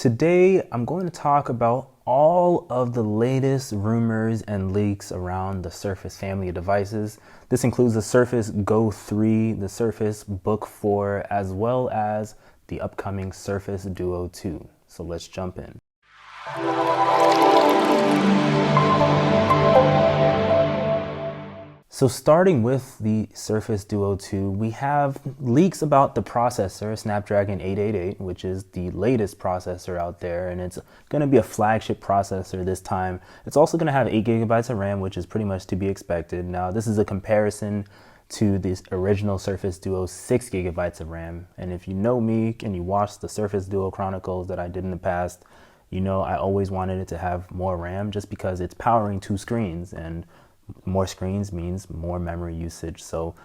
Today, I'm going to talk about all of the latest rumors and leaks around the Surface family of devices. This includes the Surface Go 3, the Surface Book 4, as well as the upcoming Surface Duo 2. So let's jump in. So starting with the Surface Duo 2, we have leaks about the processor, Snapdragon 888, which is the latest processor out there, and it's going to be a flagship processor this time. It's also going to have 8 gigabytes of RAM, which is pretty much to be expected. Now, this is a comparison to this original Surface Duo 6 gigabytes of RAM, and if you know me and you watched the Surface Duo Chronicles that I did in the past, you know I always wanted it to have more RAM just because it's powering 2 screens, and more screens means more memory usage. So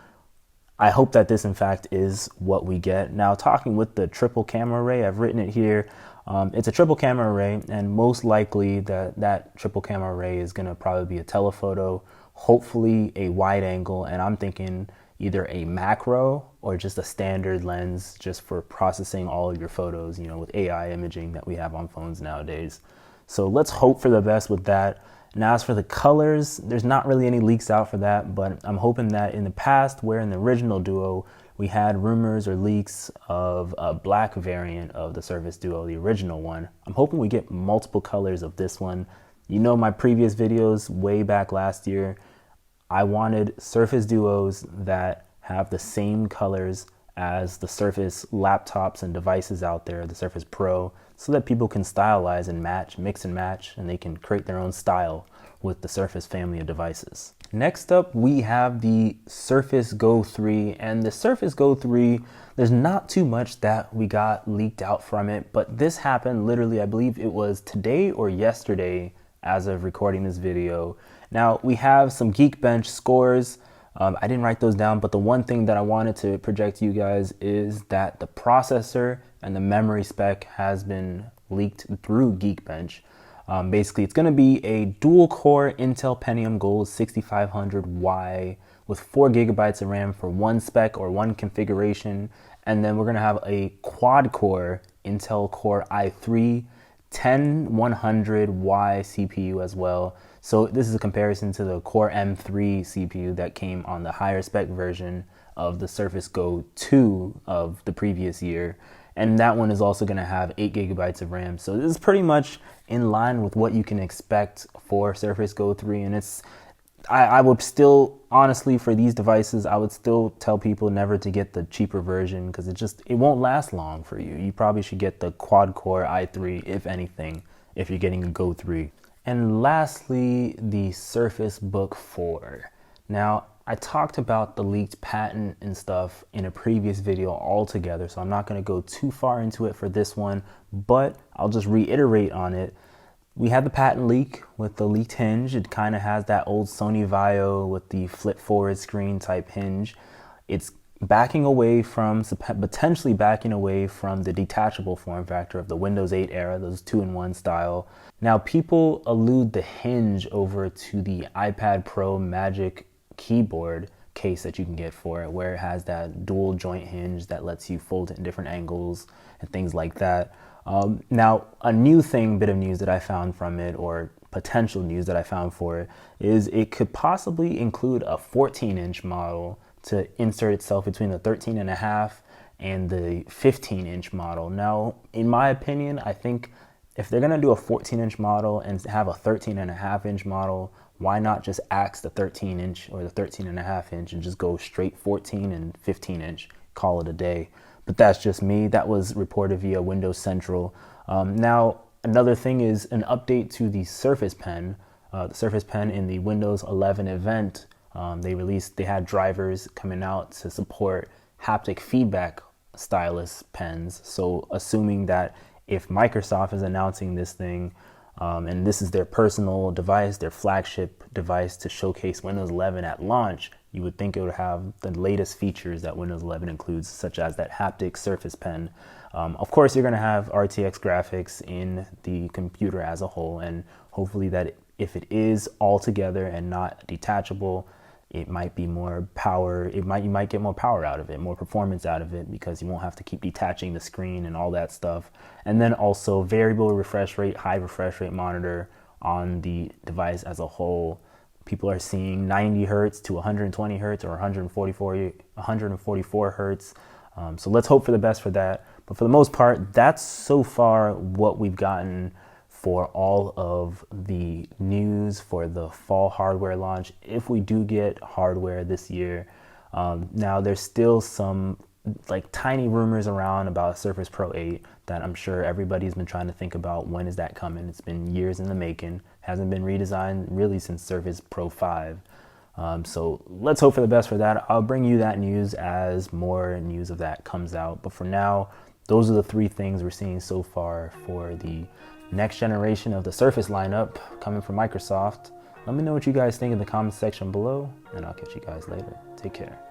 I hope that this in fact is what we get. Now, talking with the triple camera array, I've written it here. It's a triple camera array, and most likely that triple camera array is going to probably be a telephoto, hopefully a wide angle, and I'm thinking either a macro or just a standard lens just for processing all of your photos, you know, with AI imaging that we have on phones nowadays. So let's hope for the best with that. Now, as for the colors, there's not really any leaks out for that, but I'm hoping that in the past, where in the original Duo, we had rumors or leaks of a black variant of the Surface Duo, the original one. I'm hoping we get multiple colors of this one. You know, my previous videos way back last year, I wanted Surface Duos that have the same colors as the Surface laptops and devices out there, the Surface Pro, so that people can stylize and match, mix and match, and they can create their own style with the Surface family of devices. Next up, we have the Surface Go 3, and the Surface Go 3, there's not too much that we got leaked out from it, but this happened literally, I believe it was today or yesterday as of recording this video. Now, we have some Geekbench scores. I didn't write those down, but the one thing that I wanted to project to you guys is that the processor and the memory spec has been leaked through Geekbench. Basically, it's going to be a dual-core Intel Pentium Gold 6500Y with 4 gigabytes of RAM for one spec or one configuration, and then we're going to have a quad-core Intel Core i3 10100Y CPU as well. So this is a comparison to the Core M3 CPU that came on the higher spec version of the Surface Go 2 of the previous year. And that one is also going to have 8 gigabytes of RAM. So this is pretty much in line with what you can expect for Surface Go 3. And I would still, honestly, for these devices, I would still tell people never to get the cheaper version because it won't last long for you. You probably should get the quad-core i3, if anything, if you're getting a Go 3. And lastly, the Surface Book 4. Now, I talked about the leaked patent and stuff in a previous video altogether, so I'm not going to go too far into it for this one, but I'll just reiterate on it. We had the patent leak with the leaked hinge. It kind of has that old Sony Vaio with the flip forward screen type hinge. It's backing away from, potentially backing away from the detachable form factor of the Windows 8 era, those 2-in-1 style. Now, people allude the hinge over to the iPad Pro Magic keyboard case that you can get for it, where it has that dual joint hinge that lets you fold it in different angles and things like that. Now, a bit of news that I found from it, or potential news that I found for it, is it could possibly include a 14-inch model to insert itself between the 13.5 and the 15-inch model. Now, in my opinion, I think if they're going to do a 14-inch model and have a 13.5-inch model, why not just axe the 13-inch or the 13.5-inch and just go straight 14 and 15-inch, call it a day? But that's just me. That was reported via Windows Central. Now, another thing is an update to the Surface Pen. The Surface Pen in the Windows 11 event, they had drivers coming out to support haptic feedback stylus pens. So assuming that if Microsoft is announcing this thing, and this is their personal device, their flagship device to showcase Windows 11 at launch, you would think it would have the latest features that Windows 11 includes, such as that haptic Surface Pen. Of course, you're going to have RTX graphics in the computer as a whole, and hopefully that if it is all together and not detachable, it might be more power. You might get more power out of it, more performance out of it, because you won't have to keep detaching the screen and all that stuff. And then also variable refresh rate, high refresh rate monitor on the device as a whole. People are seeing 90 hertz to 120 hertz or 144 hertz. So let's hope for the best for that. But for the most part, that's so far what we've gotten for all of the news for the fall hardware launch, if we do get hardware this year. Now, there's still some like tiny rumors around about Surface Pro 8 that I'm sure everybody's been trying to think about. When is that coming? It's been years in the making. Hasn't been redesigned really since Surface Pro 5. So let's hope for the best for that. I'll bring you that news as more news of that comes out. But for now, those are the three things we're seeing so far for the next generation of the Surface lineup coming from Microsoft. Let me know what you guys think in the comment section below, and I'll catch you guys later. Take care.